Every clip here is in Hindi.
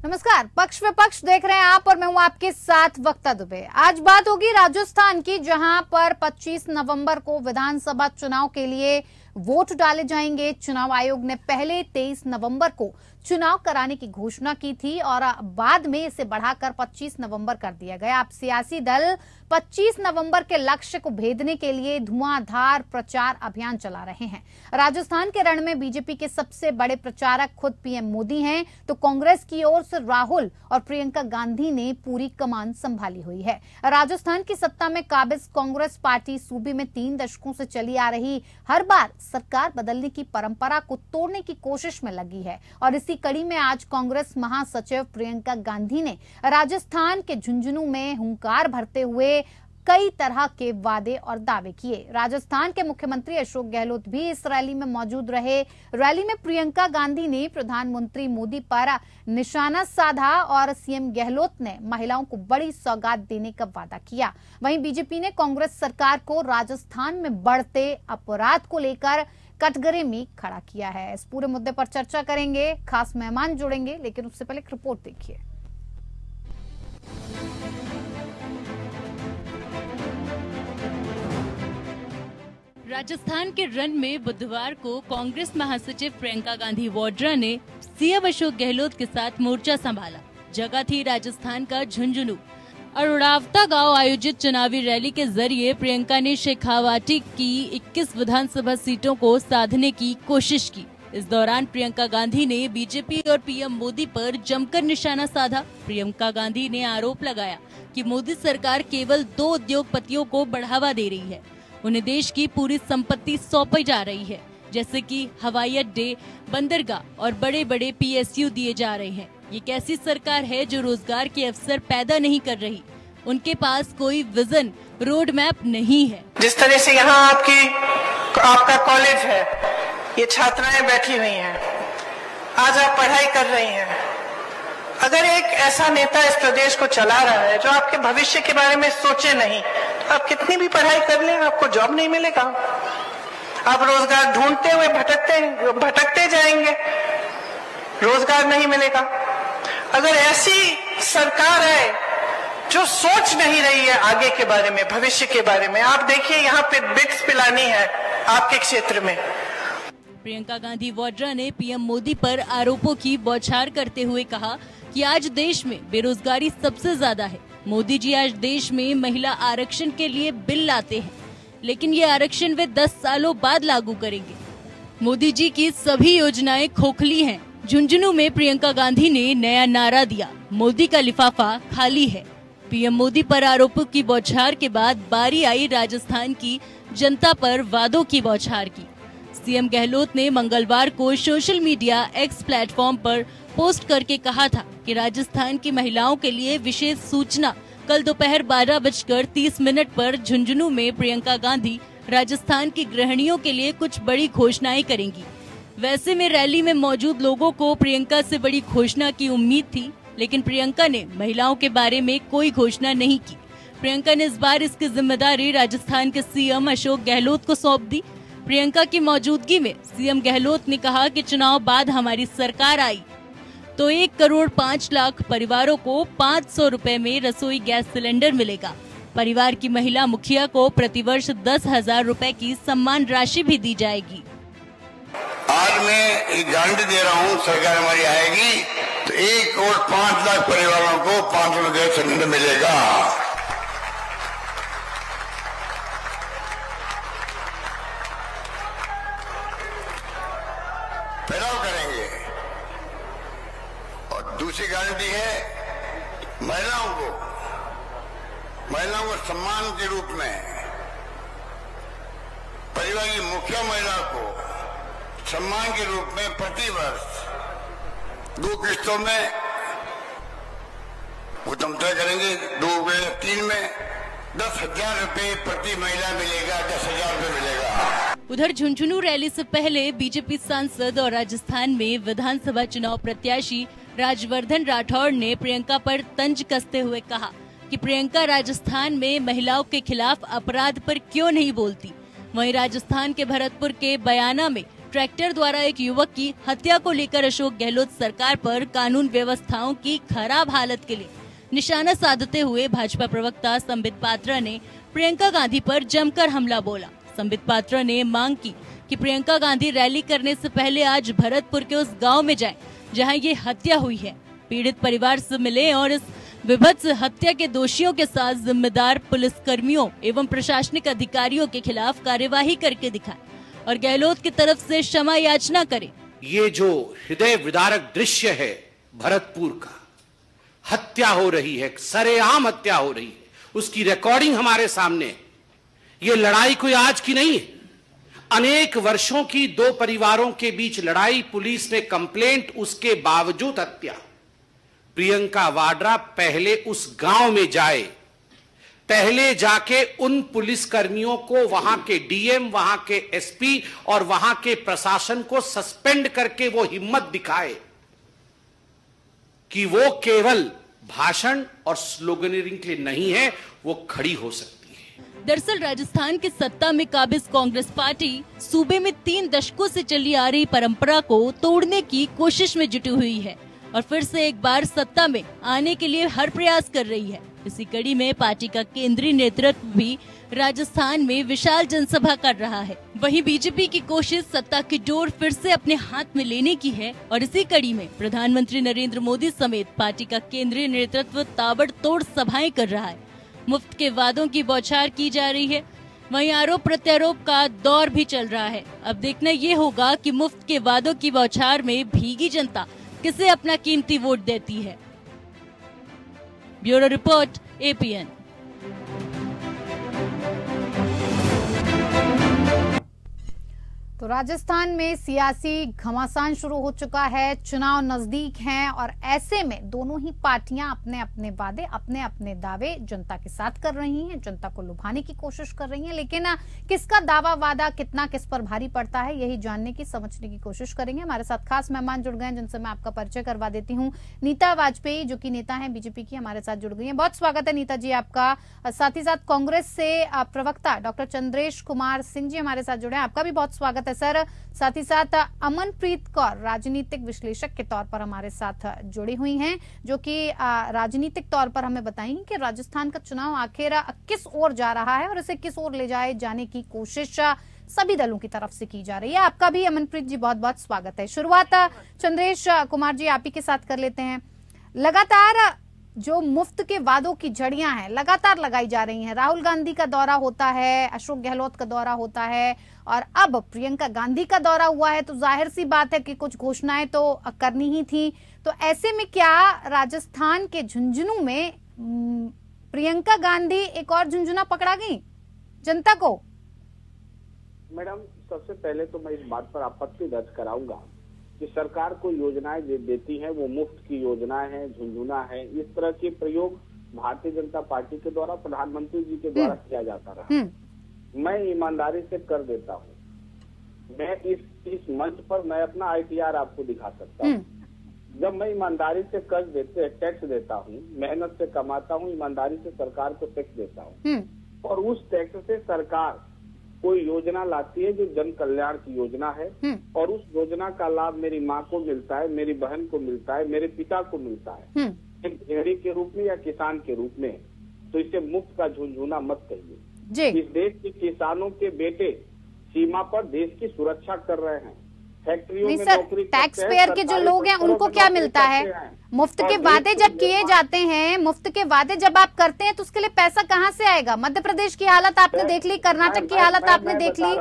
नमस्कार, पक्ष विपक्ष देख रहे हैं आप और मैं हूं आपके साथ वक्ता दुबे। आज बात होगी राजस्थान की, जहां पर 25 नवंबर को विधानसभा चुनाव के लिए वोट डाले जाएंगे। चुनाव आयोग ने पहले 23 नवंबर को चुनाव कराने की घोषणा की थी और बाद में इसे बढ़ाकर 25 नवंबर कर दिया गया। अब सियासी दल 25 नवंबर के लक्ष्य को भेदने के लिए धुआंधार प्रचार अभियान चला रहे हैं। राजस्थान के रण में बीजेपी के सबसे बड़े प्रचारक खुद पीएम मोदी हैं, तो कांग्रेस की ओर से राहुल और प्रियंका गांधी ने पूरी कमान संभाली हुई है। राजस्थान की सत्ता में काबिज कांग्रेस पार्टी सूबे में 3 दशकों से चली आ रही हर बार सरकार बदलने की परंपरा को तोड़ने की कोशिश में लगी है और इसी कड़ी में आज कांग्रेस महासचिव प्रियंका गांधी ने राजस्थान के झुंझुनू में हुंकार भरते हुए कई तरह के वादे और दावे किए। राजस्थान के मुख्यमंत्री अशोक गहलोत भी इस रैली में मौजूद रहे। रैली में प्रियंका गांधी ने प्रधानमंत्री मोदी पर निशाना साधा और सीएम गहलोत ने महिलाओं को बड़ी सौगात देने का वादा किया। वहीं बीजेपी ने कांग्रेस सरकार को राजस्थान में बढ़ते अपराध को लेकर कटघरे में खड़ा किया है। इस पूरे मुद्दे पर चर्चा करेंगे, खास मेहमान जुड़ेंगे, लेकिन उससे पहले एक रिपोर्ट देखिए। राजस्थान के रण में बुधवार को कांग्रेस महासचिव प्रियंका गांधी वाड्रा ने सीएम अशोक गहलोत के साथ मोर्चा संभाला। जगह थी राजस्थान का झुंझुनू। अरुणावता गांव आयोजित चुनावी रैली के जरिए प्रियंका ने शेखावाटी की 21 विधानसभा सीटों को साधने की कोशिश की। इस दौरान प्रियंका गांधी ने बीजेपी और पीएम मोदी पर जमकर निशाना साधा। प्रियंका गांधी ने आरोप लगाया कि मोदी सरकार केवल 2 उद्योगपतियों को बढ़ावा दे रही है। उन्हें देश की पूरी संपत्ति सौंपी जा रही है, जैसे कि हवाई अड्डे, बंदरगाह और बड़े बड़े पीएसयू दिए जा रहे हैं। ये कैसी सरकार है जो रोजगार के अवसर पैदा नहीं कर रही? उनके पास कोई विजन, रोड मैप नहीं है। जिस तरह से यहाँ आपका कॉलेज है, ये छात्राएं बैठी हुई हैं, आज आप पढ़ाई कर रही हैं। अगर एक ऐसा नेता इस प्रदेश को चला रहा है जो आपके भविष्य के बारे में सोचे नहीं, तो आप कितनी भी पढ़ाई कर लें, आपको जॉब नहीं मिलेगा। आप रोजगार ढूंढते हुए भटकते जाएंगे, रोजगार नहीं मिलेगा। अगर ऐसी सरकार है जो सोच नहीं रही है आगे के बारे में, भविष्य के बारे में, आप देखिए यहाँ पे बिट्स पिलानी है आपके क्षेत्र में। प्रियंका गांधी वाड्रा ने पीएम मोदी पर आरोपों की बौछार करते हुए कहा कि आज देश में बेरोजगारी सबसे ज्यादा है। मोदी जी आज देश में महिला आरक्षण के लिए बिल लाते हैं, लेकिन ये आरक्षण वे 10 सालों बाद लागू करेंगे। मोदी जी की सभी योजनाएं खोखली हैं। झुंझुनू में प्रियंका गांधी ने नया नारा दिया, मोदी का लिफाफा खाली है। पीएम मोदी पर आरोपों की बौछार के बाद बारी आई राजस्थान की जनता पर वादों की बौछार की। सीएम गहलोत ने मंगलवार को सोशल मीडिया एक्स प्लेटफॉर्म पर पोस्ट करके कहा था कि राजस्थान की महिलाओं के लिए विशेष सूचना। कल दोपहर 12:30 पर झुंझुनू में प्रियंका गांधी राजस्थान की गृहिणियों के लिए कुछ बड़ी घोषणाएं करेंगी। वैसे में रैली में मौजूद लोगों को प्रियंका से बड़ी घोषणा की उम्मीद थी, लेकिन प्रियंका ने महिलाओं के बारे में कोई घोषणा नहीं की। प्रियंका ने इस बार इसकी जिम्मेदारी राजस्थान के सीएम अशोक गहलोत को सौंप दी। प्रियंका की मौजूदगी में सीएम गहलोत ने कहा कि चुनाव बाद हमारी सरकार आई तो 1 करोड़ 5 लाख परिवारों को 500 रुपए में रसोई गैस सिलेंडर मिलेगा। परिवार की महिला मुखिया को प्रतिवर्ष 10,000 रुपए की सम्मान राशि भी दी जाएगी। आज मैं गारंटी दे रहा हूँ, सरकार हमारी आएगी तो 1 करोड़ 5 लाख परिवारों को 500 गैस सिलेंडर मिलेगा। फैलाव करेंगे। और दूसरी गारंटी है महिलाओं को सम्मान के रूप में, परिवार की मुखिया महिला को सम्मान के रूप में प्रति वर्ष 2 किस्तों में वो हम तय करेंगे, 2 में 3 में 10,000 रुपए प्रति महिला मिलेगा, 10,000 रुपए मिलेगा। उधर झुंझुनू रैली से पहले बीजेपी सांसद और राजस्थान में विधानसभा चुनाव प्रत्याशी राजवर्धन राठौड़ ने प्रियंका पर तंज कसते हुए कहा कि प्रियंका राजस्थान में महिलाओं के खिलाफ अपराध पर क्यों नहीं बोलती। वहीं राजस्थान के भरतपुर के बयाना में ट्रैक्टर द्वारा एक युवक की हत्या को लेकर अशोक गहलोत सरकार पर कानून व्यवस्थाओं की खराब हालत के लिए निशाना साधते हुए भाजपा प्रवक्ता संबित पात्रा ने प्रियंका गांधी पर जमकर हमला बोला। संबित पात्रा ने मांग की कि प्रियंका गांधी रैली करने से पहले आज भरतपुर के उस गांव में जाएं, जहां ये हत्या हुई है, पीड़ित परिवार से मिले और इस विभत्स हत्या के दोषियों के साथ जिम्मेदार पुलिसकर्मियों एवं प्रशासनिक अधिकारियों के खिलाफ कार्यवाही करके दिखाएं और गहलोत की तरफ से क्षमा याचना करें। ये जो हृदय विदारक दृश्य है भरतपुर का, हत्या हो रही है, सरेआम हत्या हो रही है, उसकी रिकॉर्डिंग हमारे सामने है। ये लड़ाई कोई आज की नहीं है, अनेक वर्षों की दो परिवारों के बीच लड़ाई, पुलिस ने कंप्लेंट, उसके बावजूद हत्या। प्रियंका वाड्रा पहले उस गांव में जाए, पहले जाके उन पुलिस कर्मियों को, वहां के डीएम, वहां के एसपी और वहां के प्रशासन को सस्पेंड करके वो हिम्मत दिखाए कि वो केवल भाषण और स्लोगनिंग के लिए नहीं है, वो खड़ी हो सकती है। दरअसल राजस्थान की सत्ता में काबिज कांग्रेस पार्टी सूबे में 3 दशकों से चली आ रही परंपरा को तोड़ने की कोशिश में जुटी हुई है और फिर से एक बार सत्ता में आने के लिए हर प्रयास कर रही है। इसी कड़ी में पार्टी का केंद्रीय नेतृत्व भी राजस्थान में विशाल जनसभा कर रहा है। वहीं बीजेपी की कोशिश सत्ता की डोर फिर से अपने हाथ में लेने की है और इसी कड़ी में प्रधानमंत्री नरेंद्र मोदी समेत पार्टी का केंद्रीय नेतृत्व ताबड़तोड़ सभाएं कर रहा है। मुफ्त के वादों की बौछार की जा रही है, वहीं आरोप प्रत्यारोप का दौर भी चल रहा है। अब देखना ये होगा कि मुफ्त के वादों की बौछार में भीगी जनता किसे अपना कीमती वोट देती है। Bureau report, APN। तो राजस्थान में सियासी घमासान शुरू हो चुका है, चुनाव नजदीक हैं और ऐसे में दोनों ही पार्टियां अपने अपने वादे, अपने अपने दावे जनता के साथ कर रही हैं, जनता को लुभाने की कोशिश कर रही हैं। लेकिन किसका दावा वादा कितना किस पर भारी पड़ता है, यही जानने की, समझने की कोशिश करेंगे। हमारे साथ खास मेहमान जुड़ गए हैं जिनसे मैं आपका परिचय करवा देती हूँ। नीता वाजपेयी जो कि नेता है बीजेपी की, हमारे साथ जुड़ गई है। बहुत स्वागत है नीता जी आपका। साथ ही साथ कांग्रेस से प्रवक्ता डॉक्टर चंद्रेश कुमार सिंह जी हमारे साथ जुड़े हैं, आपका भी बहुत स्वागत है सर। साथ ही साथ अमनप्रीत कौर राजनीतिक विश्लेषक के तौर पर हमारे साथ जुड़ी हुई हैं, जो कि राजनीतिक तौर पर हमें बताएंगे कि राजस्थान का चुनाव आखिर किस ओर जा रहा है और इसे किस ओर ले जाने की कोशिश सभी दलों की तरफ से की जा रही है। आपका भी अमनप्रीत जी बहुत बहुत स्वागत है। शुरुआत चंद्रेश कुमार जी आप ही के साथ कर लेते हैं। लगातार जो मुफ्त के वादों की झड़ियां हैं लगातार लगाई जा रही हैं। राहुल गांधी का दौरा होता है, अशोक गहलोत का दौरा होता है और अब प्रियंका गांधी का दौरा हुआ है, तो जाहिर सी बात है कि कुछ घोषणाएं तो करनी ही थी। तो ऐसे में क्या राजस्थान के झुंझुनू में प्रियंका गांधी एक और झुंझुना पकड़ा गई जनता को? मैडम, सबसे पहले तो मैं इस बात पर आपत्ति दर्ज कराऊंगा कि सरकार को योजनाएं देती है वो मुफ्त की योजनाएं हैं, झुंझुना है, इस तरह के प्रयोग भारतीय जनता पार्टी के द्वारा, प्रधानमंत्री जी के द्वारा किया जाता रहा। मैं ईमानदारी से कर देता हूँ। मैं इस मंच पर मैं अपना ITR आपको दिखा सकता हूँ। जब मैं ईमानदारी से टैक्स देता हूँ, मेहनत से कमाता हूँ, ईमानदारी से सरकार को टैक्स देता हूँ और उस टैक्स से सरकार कोई योजना लाती है जो जन कल्याण की योजना है और उस योजना का लाभ मेरी माँ को मिलता है, मेरी बहन को मिलता है, मेरे पिता को मिलता है, एक भेड़ी के रूप में या किसान के रूप में, तो इसे मुफ्त का झुंझुना मत कहिए। इस देश के किसानों के बेटे सीमा पर देश की सुरक्षा कर रहे हैं, फैक्ट्रियों में नौकरी, टैक्स पेयर के जो लोग हैं उनको क्या मिलता है? मुफ्त के वादे जब किए जाते हैं, मुफ्त के वादे जब आप करते हैं तो उसके लिए पैसा कहाँ से आएगा? मध्य प्रदेश की हालत आपने देख ली, कर्नाटक की हालत आपने देख ली।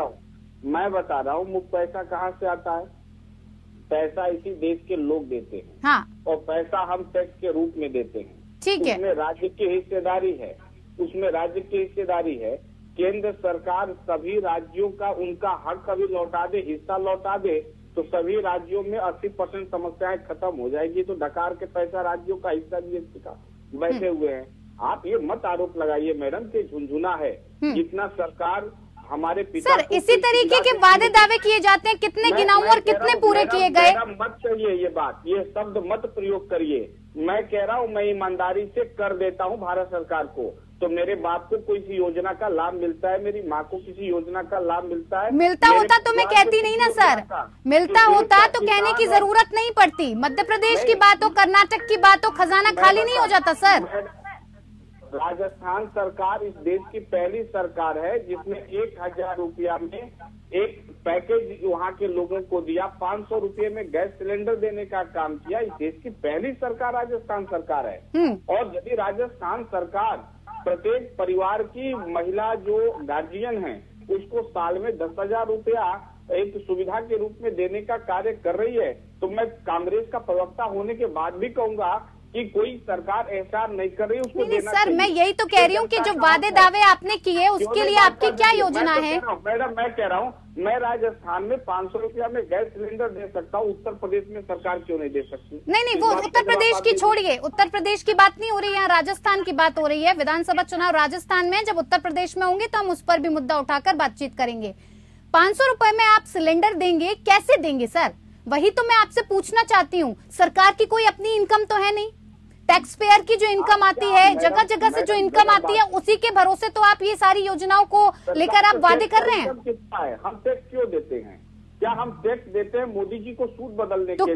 मैं बता रहा हूँ मुफ्त पैसा कहाँ से आता है। पैसा इसी देश के लोग देते हैं। हाँ। और पैसा हम टैक्स के रूप में देते हैं। ठीक है। उसमें राज्य की हिस्सेदारी है, उसमें राज्य की हिस्सेदारी है। केंद्र सरकार सभी राज्यों का उनका हक कभी लौटा दे, हिस्सा लौटा दे, तो सभी राज्यों में 80% समस्याएं खत्म हो जाएगी। तो डकार के पैसा राज्यों का हिस्सा जीएसटी का बैठे हुए हैं। आप ये मत आरोप लगाइए मैडम कि झुंझुना है, जितना सरकार हमारे पिता सर इसी तरीके के वादे दावे किए जाते हैं, कितने गिनाऊं और कितने पूरे किए गए? मत कहिए ये बात, ये शब्द मत प्रयोग करिए। मैं कह रहा हूँ मैं ईमानदारी से कर देता हूँ भारत सरकार को। तो मेरे बाप को कोई योजना का लाभ मिलता है, मेरी माँ को किसी योजना का लाभ मिलता है। मिलता होता तो मैं कहती नहीं ना सर, मिलता होता तो कहने की जरूरत नहीं पड़ती। मध्य प्रदेश की बात हो, कर्नाटक की बात हो, खजाना खाली नहीं हो जाता सर। राजस्थान सरकार इस देश की पहली सरकार है जिसने 1000 रुपया में एक पैकेज वहाँ के लोगों को दिया, 500 रुपये में गैस सिलेंडर देने का काम किया। इस देश की पहली सरकार राजस्थान सरकार है। और यदि राजस्थान सरकार प्रत्येक परिवार की महिला जो गार्जियन है उसको साल में 10,000 रुपया एक सुविधा के रूप में देने का कार्य कर रही है, तो मैं कांग्रेस का प्रवक्ता होने के बाद भी कहूंगा कि कोई सरकार एहसान नहीं कर रही, उसको नहीं सर, मैं यही तो कह रही हूँ कि जो वादे दावे आपने किए उसके लिए आपकी क्या योजना है? मैडम मैं कह रहा हूँ, मैं राजस्थान में 500 रुपया में गैस सिलेंडर दे सकता हूँ, उत्तर प्रदेश में सरकार क्यों नहीं दे सकती? नहीं, वो उत्तर प्रदेश की छोड़िए, उत्तर प्रदेश की बात नहीं हो रही है, यहाँ राजस्थान की बात हो रही है। विधानसभा चुनाव राजस्थान में, जब उत्तर प्रदेश में होंगे तो हम उस पर भी मुद्दा उठाकर बातचीत करेंगे। 500 रुपए में आप सिलेंडर देंगे, कैसे देंगे सर? वही तो मैं आपसे पूछना चाहती हूँ। सरकार की कोई अपनी इनकम तो है नहीं, टैक्स पेयर की जो इनकम आती है, जगह जगह से जो इनकम आती है, उसी के भरोसे तो आप ये सारी योजनाओं को लेकर आप वादे कर रहे हैं। कितना है? हम टैक्स क्यों देते हैं? क्या हम टैक्स देते हैं मोदी जी को सूद बदलने के लिए?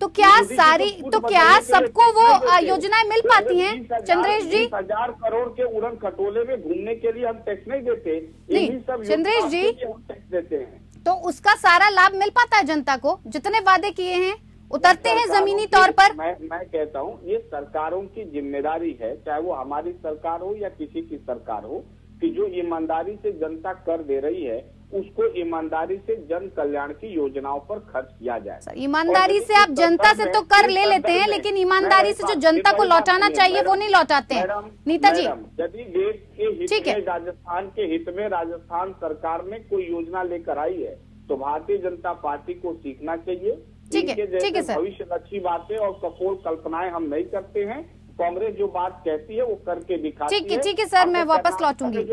तो क्या सबको वो योजनाएं मिल पाती हैं? चंद्रेश जी, 10,000 करोड़ के उड़न खटोले में घूमने के लिए हम टैक्स नहीं देते। नहीं चंद्रेश जी, हम टैक्स देते हैं तो उसका सारा लाभ मिल पाता है जनता को? जितने वादे किए हैं उतरते हैं जमीनी तौर पर? मैं कहता हूँ ये सरकारों की जिम्मेदारी है, चाहे वो हमारी सरकार हो या किसी की सरकार हो, कि जो ईमानदारी से जनता कर दे रही है उसको ईमानदारी से जन कल्याण की योजनाओं पर खर्च किया जाए। ईमानदारी से आप जनता से तो कर ले लेते हैं, लेकिन ईमानदारी से जो जनता को लौटाना चाहिए वो नहीं लौटाते हैं। नीता जी, यदि देश के हित में, राजस्थान के हित में राजस्थान सरकार ने कोई योजना लेकर आई है तो भारतीय जनता पार्टी को सीखना चाहिए। ठीक है सर, भविष्य अच्छी बातें और कपोल कल्पनाएं हम नहीं करते हैं। कांग्रेस जो बात कहती है वो करके दिखाती है। ठीक है सर, मैं वापस लौटूंगी।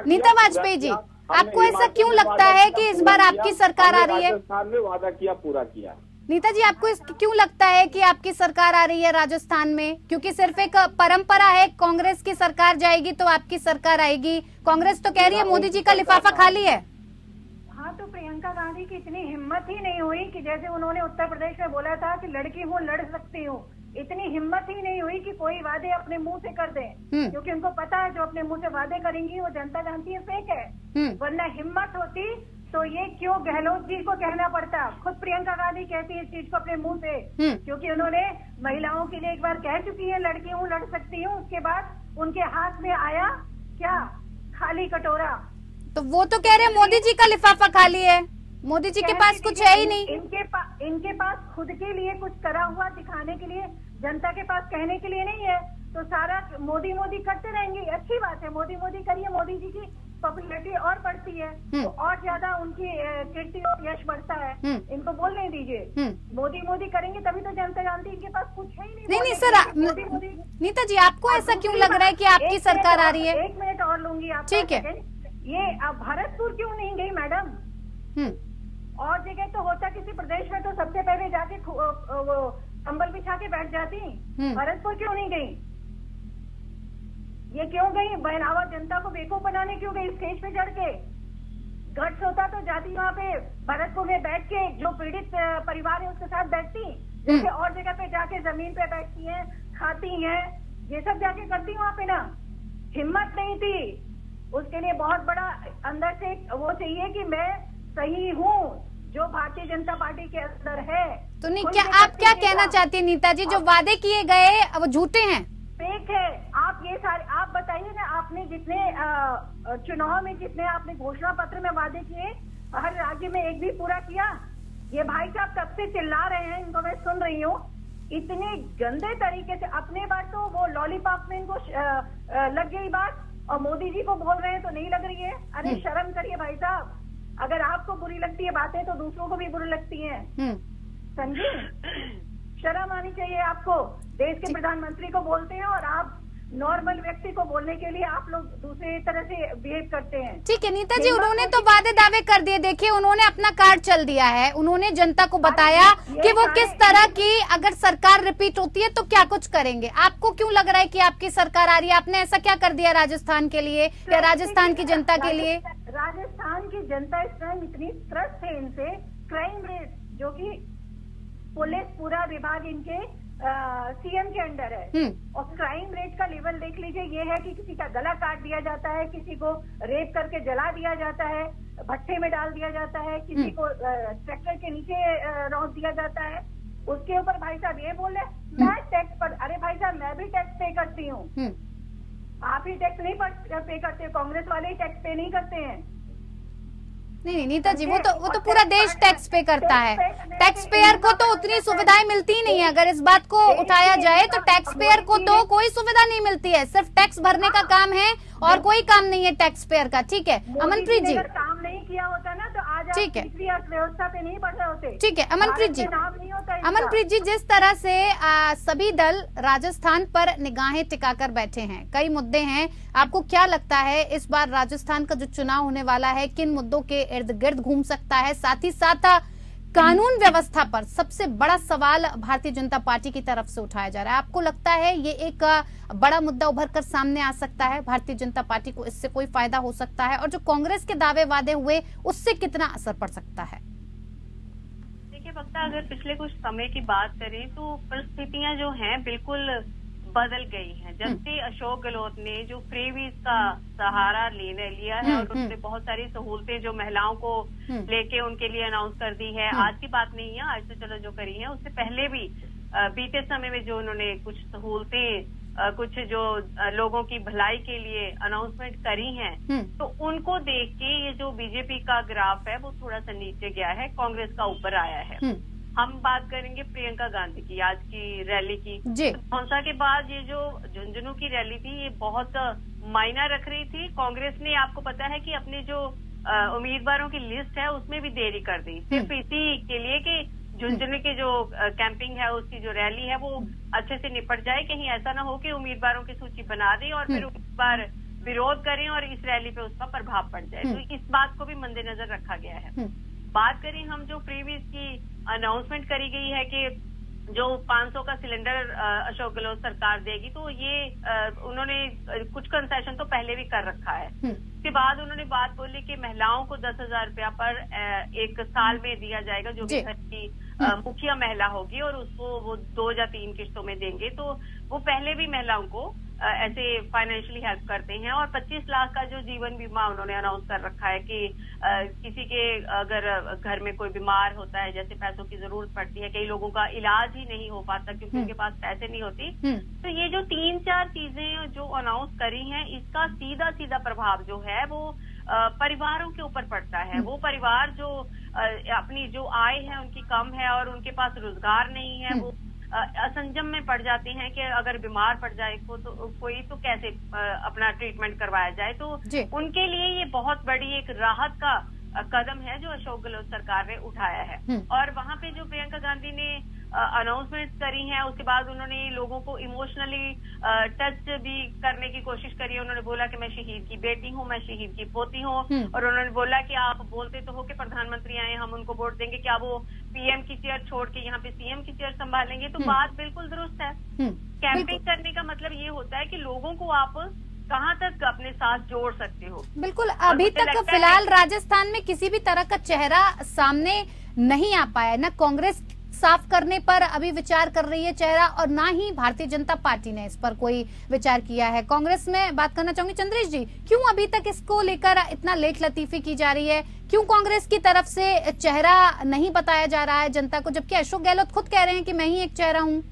नीता वाजपेयी जी, आपको ऐसा क्यों लगता है कि इस बार आपकी सरकार आ रही है? राजस्थान में वादा किया, पूरा किया। नीता जी, आपको क्यों लगता है कि आपकी सरकार आ रही है राजस्थान में? क्योंकि सिर्फ एक परंपरा है, कांग्रेस की सरकार जाएगी तो आपकी सरकार आएगी। कांग्रेस तो कह रही है मोदी जी का लिफाफा खाली है। हाँ, तो प्रियंका गांधी की इतनी हिम्मत ही नहीं हुई कि जैसे उन्होंने उत्तर प्रदेश में बोला था कि लड़की हूँ, लड़ सकती हूँ, इतनी हिम्मत ही नहीं हुई कि कोई वादे अपने मुंह से कर दें, क्योंकि उनको पता है जो अपने मुंह से वादे करेंगी वो जनता जानती है फेक है। वरना हिम्मत होती तो ये क्यों गहलोत जी को कहना पड़ता? खुद प्रियंका गांधी कहती है इस चीज को अपने मुंह से, क्योंकि उन्होंने महिलाओं के लिए एक बार कह चुकी है लड़की हूँ, लड़ सकती हूँ। उसके बाद उनके हाथ में आया क्या? खाली कटोरा। तो वो तो कह रहे हैं मोदी जी का लिफाफा खाली है, मोदी जी के पास कुछ है ही नहीं। इनके पास खुद के लिए कुछ करा हुआ दिखाने के लिए, जनता के पास कहने के लिए नहीं है, तो सारा मोदी मोदी करते रहेंगे। अच्छी बात है, मोदी मोदी करिए, मोदी जी की पॉपुलैरिटी और बढ़ती है तो और ज्यादा उनकी कीर्ति और यश बढ़ता है। इनको बोलने दीजिए, मोदी मोदी करेंगे तभी तो जनता जानती है, इनके पास कुछ है ही नहीं। नहीं सर, नीता जी, आपको ऐसा क्यों लग रहा है कि आपकी सरकार आ रही है? 1 मिनट और लूंगी आप। ठीक है। ये अब भरतपुर क्यों नहीं गई मैडम? और जगह तो होता किसी प्रदेश में तो सबसे पहले जाके वो कंबल बिछा के बैठ जाती। भरतपुर क्यों नहीं गई? ये क्यों गई? बहनावा जनता को बेवकूफ बनाने क्यों गई? स्टेज पे चढ़ के गट्स होता तो जाती वहाँ पे भरतपुर में बैठ के, जो पीड़ित परिवार है उसके साथ बैठती, जैसे और जगह पे जाके जमीन पे बैठती हैं, खाती हैं, ये सब जाके करती वहाँ पे ना। हिम्मत नहीं थी, उसके लिए बहुत बड़ा अंदर से वो चाहिए कि मैं सही हूँ जो भारतीय जनता पार्टी के अंदर है। तो नहीं, क्या आप क्या कहना चाहती है नीता जी? जो वादे किए गए वो झूठे हैं, फेक है। आप ये सारे आप बताइए ना, आपने जितने चुनाव में जितने आपने घोषणा पत्र में वादे किए, हर राज्य में एक भी पूरा किया? ये भाई साहब तब से चिल्ला रहे हैं, इनको मैं सुन रही हूँ, इतने गंदे तरीके से। अपने बात तो वो लॉलीपॉप में इनको लग गई बात, और मोदी जी को बोल रहे हैं तो नहीं लग रही है। अरे शर्म करिए भाई साहब, अगर आपको बुरी लगती है बातें तो दूसरों को भी बुरी लगती हैं, समझे? शर्म आनी चाहिए आपको। देश के प्रधानमंत्री को बोलते हैं और आप नॉर्मल व्यक्ति को बोलने के लिए आप लोग दूसरी तरह से बिहेव करते हैं। ठीक है नीता जी, उन्होंने तो वादे दावे कर दिए। देखिए उन्होंने अपना कार्ड चल दिया है, उन्होंने जनता को बताया कि वो किस तरह की अगर सरकार रिपीट होती है तो क्या कुछ करेंगे। आपको क्यों लग रहा है कि आपकी सरकार आ रही है? आपने ऐसा क्या कर दिया राजस्थान के लिए या राजस्थान की जनता के लिए? राजस्थान की जनता इस टाइम इतनी त्रस्त है इनसे। क्राइम रेट जो कि पुलिस पूरा विभाग इनके सीएम के अंडर है, और क्राइम रेट का लेवल देख लीजिए। ये है कि किसी का गला काट दिया जाता है, किसी को रेप करके जला दिया जाता है, भट्टे में डाल दिया जाता है, किसी को ट्रैक्टर के नीचे रौंद दिया जाता है। उसके ऊपर भाई साहब ये बोल रहे मैं टैक्स पर, अरे भाई साहब मैं भी टैक्स पे करती हूँ, आप ही टैक्स नहीं पे करते, कांग्रेस वाले ही टैक्स पे नहीं करते हैं। नहीं नीता जी, वो तो पूरा देश टैक्स पे करता है। टैक्स पेयर को तो उतनी सुविधाएं मिलती नहीं है। अगर इस बात को उठाया जाए तो टैक्स पेयर को तो कोई सुविधा नहीं मिलती है, सिर्फ टैक्स भरने का काम है और कोई काम नहीं है टैक्स पेयर का। ठीक है अमनप्रीत जी, अगर काम नहीं किया होता ना तो आज ठीक है अर्थव्यवस्था पे नहीं बढ़ रहे होते। ठीक है अमनप्रीत जी, अमनप्रीत जी जिस तरह से सभी दल राजस्थान पर निगाहें टिकाकर बैठे हैं, कई मुद्दे हैं, आपको क्या लगता है इस बार राजस्थान का जो चुनाव होने वाला है किन मुद्दों के इर्द गिर्द घूम सकता है? साथ ही साथ कानून व्यवस्था पर सबसे बड़ा सवाल भारतीय जनता पार्टी की तरफ से उठाया जा रहा है। आपको लगता है ये एक बड़ा मुद्दा उभर कर सामने आ सकता है? भारतीय जनता पार्टी को इससे कोई फायदा हो सकता है? और जो कांग्रेस के दावे वादे हुए उससे कितना असर पड़ सकता है? देखिए वक्ता, अगर पिछले कुछ समय की बात करें तो परिस्थितियां जो हैं बिल्कुल बदल गई हैं। जब से अशोक गहलोत ने जो फ्रीवीज का सहारा लिया है और उससे बहुत सारी सहूलतें जो महिलाओं को लेके उनके लिए अनाउंस कर दी है, आज की बात नहीं है, आज तो चलो जो करी है, उससे पहले भी बीते समय में जो उन्होंने कुछ सहूलतें कुछ जो लोगों की भलाई के लिए अनाउंसमेंट करी हैं, तो उनको देख के ये जो बीजेपी का ग्राफ है वो थोड़ा सा नीचे गया है, कांग्रेस का ऊपर आया है। हम बात करेंगे प्रियंका गांधी की, आज की रैली की। धौंसा के बाद ये जो झुंझुनू की रैली थी ये बहुत मायना रख रही थी। कांग्रेस ने, आपको पता है कि अपने जो उम्मीदवारों की लिस्ट है उसमें भी देरी कर दी, सिर्फ इसी के लिए कि झुंझुनू की जो कैंपिंग है उसकी जो रैली है वो अच्छे से निपट जाए, कहीं ऐसा ना हो कि उम्मीदवारों की सूची बना दें और फिर उम्मीदवार विरोध करें और इस रैली पे उसका प्रभाव पड़ जाए। तो इस बात को भी मद्देनजर रखा गया है। बात करें हम जो फ्रीवीज की अनाउंसमेंट करी गई है कि जो 500 का सिलेंडर अशोक गहलोत सरकार देगी, तो ये उन्होंने कुछ कंसेशन तो पहले भी कर रखा है। उसके बाद उन्होंने बात बोली कि महिलाओं को 10,000 रुपया पर एक साल में दिया जाएगा, जो भी घर की मुखिया महिला होगी, और उसको वो 2 या 3 किस्तों में देंगे। तो वो पहले भी महिलाओं को ऐसे फाइनेंशियली हेल्प करते हैं। और 25 लाख का जो जीवन बीमा उन्होंने अनाउंस कर रखा है कि किसी के अगर घर में कोई बीमार होता है, जैसे पैसों की जरूरत पड़ती है, कई लोगों का इलाज ही नहीं हो पाता क्योंकि उनके पास पैसे नहीं होती, तो ये जो 3-4 चीजें जो अनाउंस करी हैं, इसका सीधा सीधा प्रभाव जो है वो परिवारों के ऊपर पड़ता है। वो परिवार जो अपनी जो आय है उनकी कम है और उनके पास रोजगार नहीं है, वो असंजम में पड़ जाते हैं कि अगर बीमार पड़ जाए कोई तो कैसे अपना ट्रीटमेंट करवाया जाए। तो उनके लिए ये बहुत बड़ी एक राहत का कदम है जो अशोक गहलोत सरकार ने उठाया है। और वहां पे जो प्रियंका गांधी ने अनाउंसमेंट करी हैं, उसके बाद उन्होंने लोगों को इमोशनली टच भी करने की कोशिश करी है। उन्होंने बोला कि मैं शहीद की बेटी हूँ, मैं शहीद की पोती हूँ, और उन्होंने बोला कि आप बोलते तो हो कि प्रधानमंत्री आए, हम उनको वोट देंगे, क्या वो पीएम की चेयर छोड़ के यहाँ पे सीएम की चेयर संभालेंगे? तो बात बिल्कुल दुरुस्त है। कैंपिंग करने का मतलब ये होता है कि लोगों को आप कहाँ तक अपने साथ जोड़ सकते हो। बिल्कुल, अभी तक फिलहाल राजस्थान में किसी भी तरह का चेहरा सामने नहीं आ पाया, न कांग्रेस साफ करने पर अभी विचार कर रही है चेहरा, और ना ही भारतीय जनता पार्टी ने इस पर कोई विचार किया है। कांग्रेस में बात करना चाहूंगी चंद्रेश जी, क्यों अभी तक इसको लेकर इतना लेट लतीफी की जा रही है? क्यों कांग्रेस की तरफ से चेहरा नहीं बताया जा रहा है जनता को, जबकि अशोक गहलोत खुद कह रहे हैं कि मैं ही एक चेहरा हूँ?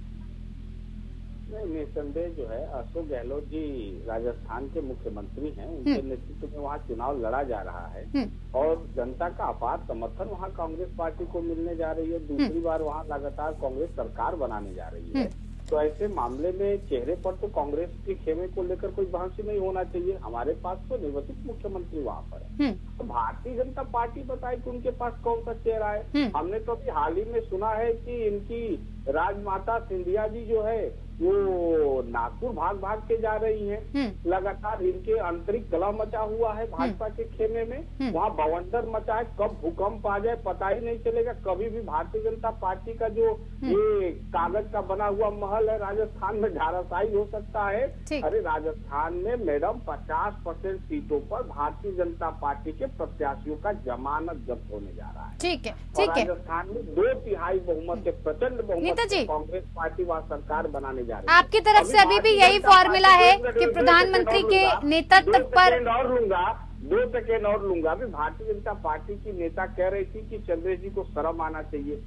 निसंदेह जो है अशोक गहलोत जी राजस्थान के मुख्यमंत्री हैं, उनके नेतृत्व में वहाँ चुनाव लड़ा जा रहा है और जनता का अपार समर्थन वहाँ कांग्रेस पार्टी को मिलने जा रही है। दूसरी बार वहाँ लगातार कांग्रेस सरकार बनाने जा रही है। तो ऐसे मामले में चेहरे पर तो कांग्रेस के खेमे को लेकर कोई बहस ही नहीं होना चाहिए। हमारे पास तो निर्वाचित मुख्यमंत्री वहाँ पर है, तो भारतीय जनता पार्टी बताए कि उनके पास कौन सा चेहरा है। हमने तो अभी हाल ही में सुना है कि इनकी राजमाता सिंधिया जी जो है वो नागपुर भाग के जा रही हैं। लगातार इनके आंतरिक कलह मचा हुआ है भाजपा के खेमे में, वहाँ बवंडर मचा है। कब भूकंप आ जाए पता ही नहीं चलेगा। कभी भी भारतीय जनता पार्टी का जो ये कागज का बना हुआ महल है राजस्थान में धराशायी हो सकता है। अरे राजस्थान में मैडम 50% सीटों पर भारतीय जनता पार्टी के प्रत्याशियों का जमानत जब्त होने जा रहा है। ठीक है, ठीक है। राजस्थान में 2/3 बहुमत के प्रचंड बहुमत से कांग्रेस पार्टी वहाँ सरकार बनाने जा रही है। आपकी तरफ से अभी भी यही फॉर्मूला है कि प्रधानमंत्री के नेतृत्व पर 2 सेकेंड और लूंगा। अभी भारतीय जनता पार्टी की नेता कह रही थी कि चंद्रेश जी को शर्म आना चाहिए।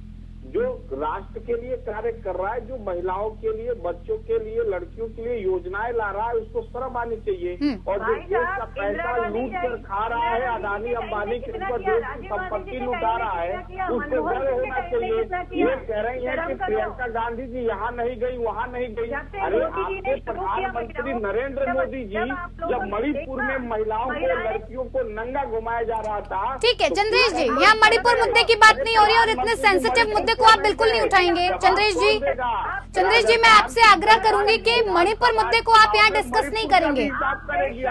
जो राष्ट्र के लिए कार्य कर रहा है, जो महिलाओं के लिए, बच्चों के लिए, लड़कियों के लिए योजनाएं ला रहा है, उसको शर्म आनी चाहिए। और जो देश का पैसा लूट कर खा रहा है, अदानी अंबानी के ऊपर देश की संपत्ति लुटा रहा है, उसको गर्व होना चाहिए। ये कह रही है कि प्रियंका गांधी जी यहाँ नहीं गई, वहाँ नहीं गई। अरे आपके प्रधानमंत्री नरेंद्र मोदी जी जब मणिपुर में महिलाओं को, लड़कियों को नंगा घुमाया जा रहा था। ठीक है चंद्रेश जी, यहाँ मणिपुर मुद्दे की बात नहीं हो रही और इतने सेंसिटिव मुद्दे को आप बिल्कुल नहीं उठाएंगे। चंद्रेश जी मैं आपसे आग्रह करूंगी कि मणिपुर मुद्दे को आप यहाँ डिस्कस नहीं करेंगे।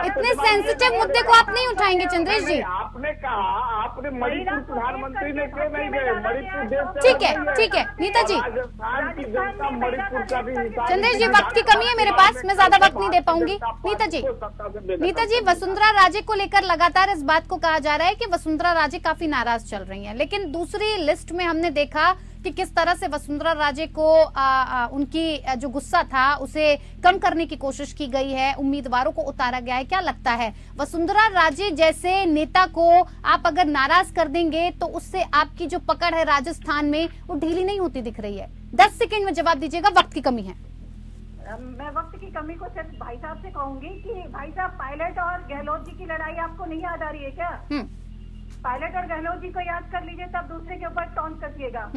इतने सेंसिटिव मुद्दे को आप नहीं उठाएंगे चंद्रेश जी। आपने कहा, आपने मणिपुर प्रधानमंत्री ने क्यों नहीं गए? मणिपुर देश। ठीक है, ठीक है नीता जी। राजस्थान की जनता मणिपुर का भी चंद्रेश जी वक्त की कमी है मेरे पास, मैं ज्यादा वक्त नहीं दे पाऊंगी। नीता जी वसुंधरा राजे को लेकर लगातार इस बात को कहा जा रहा है कि वसुंधरा राजे काफी नाराज चल रही हैं, लेकिन दूसरी लिस्ट में हमने देखा कि किस तरह से वसुंधरा राजे को उनकी जो गुस्सा था उसे कम करने की कोशिश की गई है, उम्मीदवारों को उतारा गया है। क्या लगता है वसुंधरा राजे जैसे नेता को आप अगर नाराज कर देंगे तो उससे आपकी जो पकड़ है राजस्थान में वो ढीली नहीं होती दिख रही है? 10 सेकंड में जवाब दीजिएगा, वक्त की कमी है। मैं वक्त की कमी को सिर्फ भाई साहब से कहूंगी कि भाई साहब पायलट और गहलोत जी की लड़ाई आपको नहीं याद आ रही है क्या? पायलट और गहलोत जी को याद कर लीजिए, तब दूसरे के ऊपर टॉन्ट करिएगा,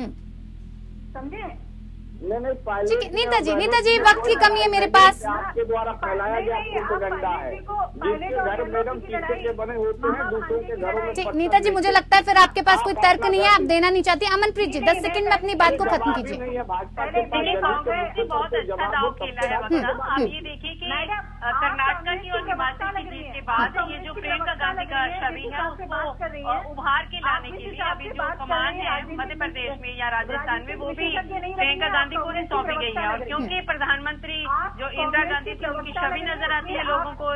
समझे? नहीं नीता जी वक्त की कमी है मेरे पास। आपके द्वारा फैलाया गया प्रोपेगेंडा है, जिसके घर मैडम शीशे के बने होते हैं, दूसरों के घरों में। नीता जी मुझे लगता है फिर आपके पास कोई तर्क नहीं है, आप देना नहीं चाहती। अमनप्रीत जी 10 सेकंड में अपनी बात को खत्म कीजिए। कांग्रेस ने बहुत अच्छा दाव खेला है वक्ता। आप ये देखिए कि कर्नाटका की और हिमाचल की जीत के बाद ये जो प्रियंका गांधी का छवि है उसको उभार के लाने के लिए अभी जो कमान है मध्य प्रदेश में या राजस्थान में वो भी प्रियंका गांधी को ही सौंपी गई है। और क्योंकि प्रधानमंत्री जो इंदिरा गांधी थी उनकी छवि नजर आती है लोगों को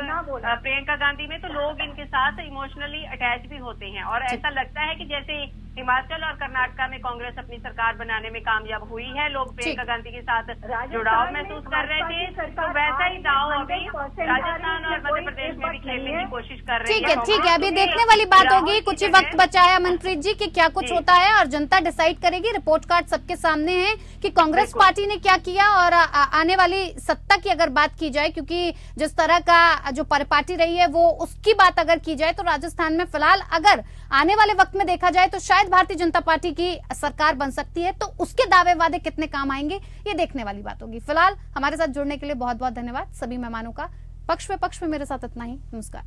प्रियंका गांधी में, तो लोग इनके साथ इमोशनली अटैच भी होते हैं। और ऐसा लगता है कि जैसे हिमाचल और कर्नाटका में कांग्रेस अपनी सरकार बनाने में कामयाब हुई है, लोग प्रियंका गांधी के साथ जुड़ाव महसूस कर रहे थे, तो वैसा ही दाव अभी राजस्थान और मध्य प्रदेश में भी खेलने की कोशिश कर रहे हैं। ठीक है अभी देखने वाली बात होगी, कुछ ही वक्त बचा है मनप्रीत जी कि क्या कुछ होता है और जनता डिसाइड करेगी। रिपोर्ट कार्ड सबके सामने है कि कांग्रेस पार्टी ने क्या किया और आने वाली सत्ता की अगर बात की जाए, क्योंकि जिस तरह का जो परिपाटी रही है वो उसकी बात अगर की जाए तो राजस्थान में फिलहाल अगर आने वाले वक्त में देखा जाए तो शायद भारतीय जनता पार्टी की सरकार बन सकती है, तो उसके दावे वादे कितने काम आएंगे ये देखने वाली बात होगी। फिलहाल हमारे साथ जुड़ने के लिए बहुत बहुत धन्यवाद सभी मेहमानों का। पक्ष पे मेरे साथ इतना ही, नमस्कार।